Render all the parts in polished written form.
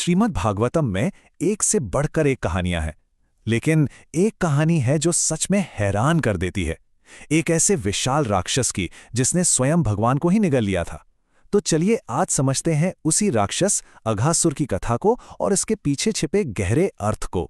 श्रीमद् भागवतम में एक से बढ़कर एक कहानियां हैं, लेकिन एक कहानी है जो सच में हैरान कर देती है। एक ऐसे विशाल राक्षस की जिसने स्वयं भगवान को ही निगल लिया था। तो चलिए आज समझते हैं उसी राक्षस अघासुर की कथा को और इसके पीछे छिपे गहरे अर्थ को।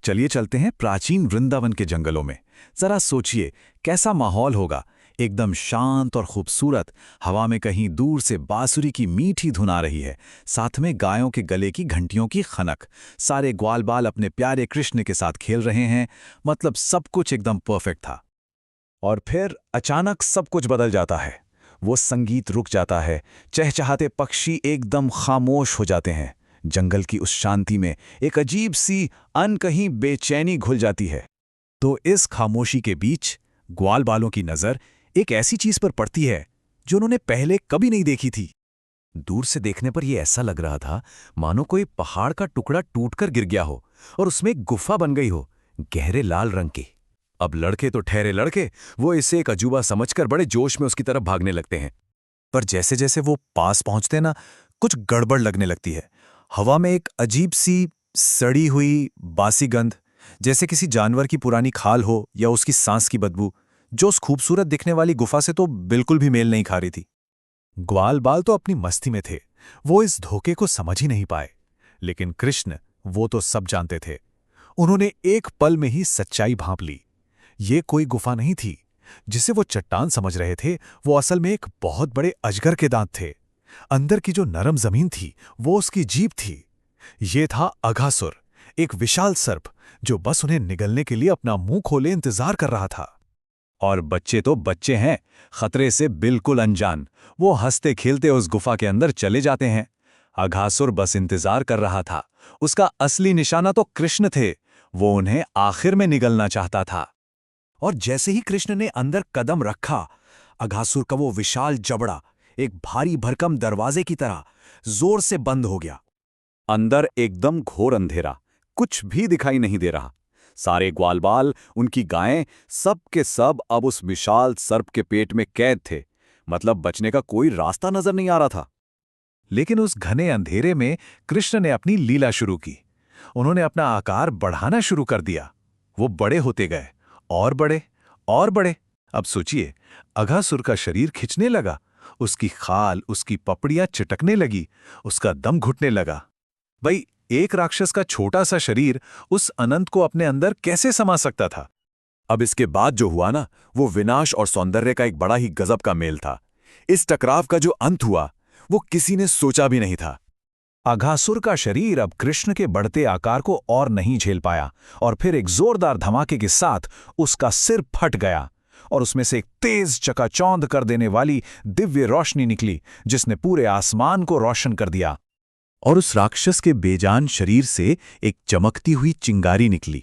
चलिए चलते हैं प्राचीन वृंदावन के जंगलों में। जरा सोचिए कैसा माहौल होगा, एकदम शांत और खूबसूरत। हवा में कहीं दूर से बांसुरी की मीठी धुन आ रही है, साथ में गायों के गले की घंटियों की खनक। सारे ग्वाल बाल अपने प्यारे कृष्ण के साथ खेल रहे हैं। मतलब सब कुछ एकदम परफेक्ट था। और फिर अचानक सब कुछ बदल जाता है। वो संगीत रुक जाता है, चहचहाते पक्षी एकदम खामोश हो जाते हैं। जंगल की उस शांति में एक अजीब सी अनकही बेचैनी घुल जाती है। तो इस खामोशी के बीच ग्वाल बालों की नजर एक ऐसी चीज पर पड़ती है जो उन्होंने पहले कभी नहीं देखी थी। दूर से देखने पर यह ऐसा लग रहा था मानो कोई पहाड़ का टुकड़ा टूटकर गिर गया हो और उसमें एक गुफा बन गई हो, गहरे लाल रंग की। अब लड़के तो ठहरे लड़के, वो इसे एक अजूबा समझकर बड़े जोश में उसकी तरफ भागने लगते हैं। पर जैसे जैसे वो पास पहुंचते ना, कुछ गड़बड़ लगने लगती है। हवा में एक अजीब सी सड़ी हुई बासी गंध, जैसे किसी जानवर की पुरानी खाल हो या उसकी सांस की बदबू, जो उस खूबसूरत दिखने वाली गुफा से तो बिल्कुल भी मेल नहीं खा रही थी। ग्वाल बाल तो अपनी मस्ती में थे, वो इस धोखे को समझ ही नहीं पाए। लेकिन कृष्ण, वो तो सब जानते थे। उन्होंने एक पल में ही सच्चाई भांप ली। ये कोई गुफा नहीं थी जिसे वो चट्टान समझ रहे थे, वो असल में एक बहुत बड़े अजगर के दांत थे। अंदर की जो नरम जमीन थी वो उसकी जीभ थी। ये था अघासुर, एक विशाल सर्प जो बस उन्हें निगलने के लिए अपना मुंह खोले इंतजार कर रहा था। और बच्चे तो बच्चे हैं, खतरे से बिल्कुल अनजान। वो हंसते खेलते उस गुफा के अंदर चले जाते हैं। अघासुर बस इंतजार कर रहा था। उसका असली निशाना तो कृष्ण थे। वो उन्हें आखिर में निगलना चाहता था। और जैसे ही कृष्ण ने अंदर कदम रखा, अघासुर का वो विशाल जबड़ा एक भारी भरकम दरवाजे की तरह जोर से बंद हो गया। अंदर एकदम घोर अंधेरा, कुछ भी दिखाई नहीं दे रहा। सारे ग्वालबाल, उनकी गायें, सब के सब अब उस विशाल सर्प के पेट में कैद थे। मतलब बचने का कोई रास्ता नजर नहीं आ रहा था। लेकिन उस घने अंधेरे में कृष्ण ने अपनी लीला शुरू की। उन्होंने अपना आकार बढ़ाना शुरू कर दिया। वो बड़े होते गए, और बड़े और बड़े। अब सोचिए, अघासुर का शरीर खिंचने लगा, उसकी खाल, उसकी पपड़ियां चिटकने लगी, उसका दम घुटने लगा। भाई, एक राक्षस का छोटा सा शरीर उस अनंत को अपने अंदर कैसे समा सकता था? अब इसके बाद जो हुआ ना, वो विनाश और सौंदर्य का एक बड़ा ही गजब का मेल था। इस टकराव का जो अंत हुआ, वो किसी ने सोचा भी नहीं था। अघासुर का शरीर अब कृष्ण के बढ़ते आकार को और नहीं झेल पाया, और फिर एक जोरदार धमाके के साथ उसका सिर फट गया और उसमें से एक तेज चकाचौंध कर देने वाली दिव्य रोशनी निकली, जिसने पूरे आसमान को रोशन कर दिया। और उस राक्षस के बेजान शरीर से एक चमकती हुई चिंगारी निकली।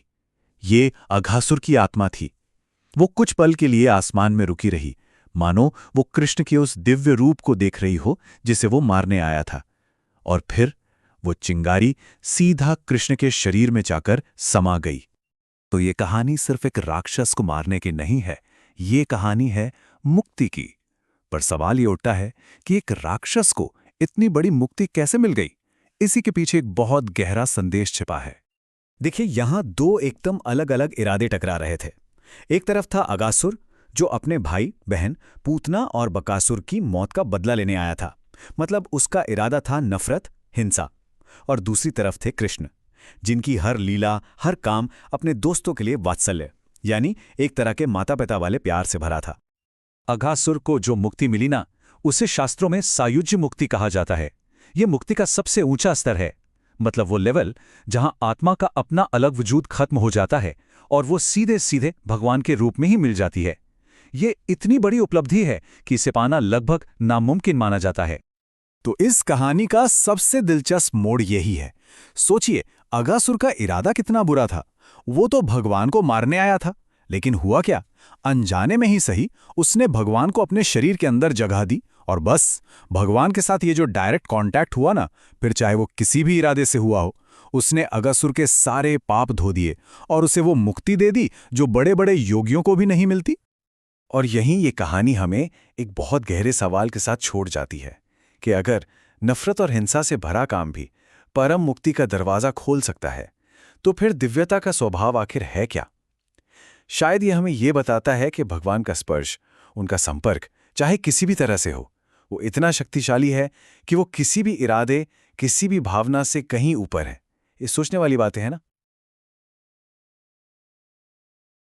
ये अघासुर की आत्मा थी। वो कुछ पल के लिए आसमान में रुकी रही, मानो वो कृष्ण के उस दिव्य रूप को देख रही हो जिसे वो मारने आया था। और फिर वो चिंगारी सीधा कृष्ण के शरीर में जाकर समा गई। तो ये कहानी सिर्फ एक राक्षस को मारने की नहीं है, ये कहानी है मुक्ति की। पर सवाल ये उठता है कि एक राक्षस को इतनी बड़ी मुक्ति कैसे मिल गई? इसी के पीछे एक बहुत गहरा संदेश छिपा है। देखिए, यहां दो एकदम अलग अलग इरादे टकरा रहे थे। एक तरफ था अघासुर, जो अपने भाई बहन पूतना और बकासुर की मौत का बदला लेने आया था। मतलब उसका इरादा था नफरत, हिंसा। और दूसरी तरफ थे कृष्ण, जिनकी हर लीला, हर काम अपने दोस्तों के लिए वात्सल्य, यानी एक तरह के माता पिता वाले प्यार से भरा था। अघासुर को जो मुक्ति मिली ना, उसे शास्त्रों में सायुज्य मुक्ति कहा जाता है। यह मुक्ति का सबसे ऊंचा स्तर है। मतलब वो लेवल जहां आत्मा का अपना अलग वजूद खत्म हो जाता है और वो सीधे सीधे भगवान के रूप में ही मिल जाती है। ये इतनी बड़ी उपलब्धि है कि इसे पाना लगभग नामुमकिन माना जाता है। तो इस कहानी का सबसे दिलचस्प मोड़ यही है। सोचिए, अघासुर का इरादा कितना बुरा था। वो तो भगवान को मारने आया था, लेकिन हुआ क्या? अनजाने में ही सही, उसने भगवान को अपने शरीर के अंदर जगह दी, और बस भगवान के साथ ये जो डायरेक्ट कांटेक्ट हुआ ना, फिर चाहे वो किसी भी इरादे से हुआ हो, उसने अघासुर के सारे पाप धो दिए और उसे वो मुक्ति दे दी जो बड़े बड़े योगियों को भी नहीं मिलती। और यहीं ये कहानी हमें एक बहुत गहरे सवाल के साथ छोड़ जाती है कि अगर नफरत और हिंसा से भरा काम भी परम मुक्ति का दरवाजा खोल सकता है, तो फिर दिव्यता का स्वभाव आखिर है क्या? शायद यह हमें ये बताता है कि भगवान का स्पर्श, उनका संपर्क, चाहे किसी भी तरह से हो, वो इतना शक्तिशाली है कि वो किसी भी इरादे, किसी भी भावना से कहीं ऊपर है। ये सोचने वाली बातें हैं ना?